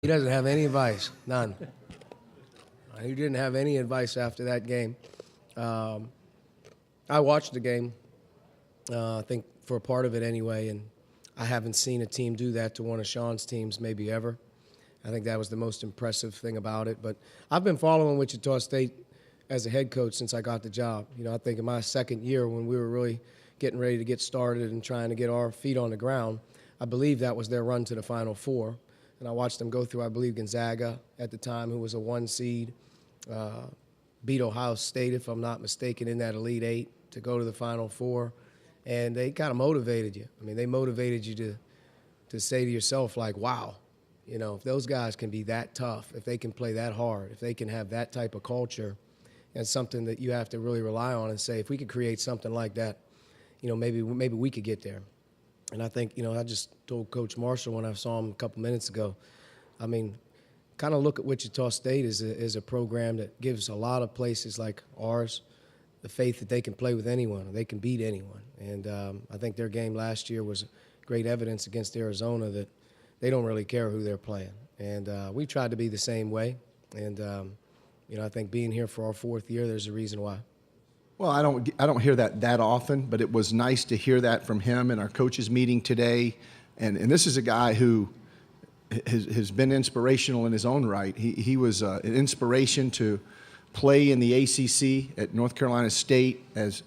He doesn't have any advice, none. He didn't have any advice after that game. I watched the game, I think for a part of it anyway, and I haven't seen a team do that to one of Sean's teams maybe ever. I think that was the most impressive thing about it. But I've been following Wichita State as a head coach since I got the job. You know, I think in my second year when we were really getting ready to get started and trying to get our feet on the ground, I believe that was their run to the Final Four. And I watched them go through, I believe, Gonzaga at the time, who was a 1 seed, beat Ohio State, if I'm not mistaken, in that Elite Eight to go to the Final Four. And they kind of motivated you. I mean, they motivated you to say to yourself, like, wow, you know, if those guys can be that tough, if they can play that hard, if they can have that type of culture, and something that you have to really rely on and say, if we could create something like that, you know, maybe we could get there. And I think, you know, I just told Coach Marshall when I saw him a couple minutes ago, I mean, kind of look at Wichita State as a program that gives a lot of places like ours the faith that they can play with anyone, they can beat anyone. And I think their game last year was great evidence against Arizona that they don't really care who they're playing. And we tried to be the same way. And, you know, I think being here for our 4th year, there's a reason why. Well, I don't hear that often, but it was nice to hear that from him in our coaches meeting today. And this is a guy who has been inspirational in his own right. He was an inspiration to play in the ACC at North Carolina State. As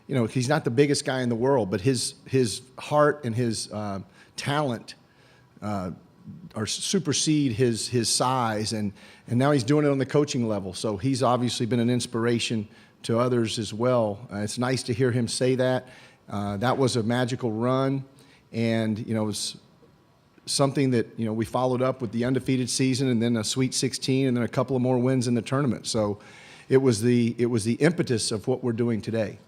you know, he's not the biggest guy in the world, but his heart and his talent or supersede his size, and now he's doing it on the coaching level. So he's obviously been an inspiration to others as well. It's nice to hear him say that. That was a magical run, and you know, it was something that, you know, we followed up with the undefeated season and then a Sweet 16 and then a couple of more wins in the tournament. So it was the impetus of what we're doing today.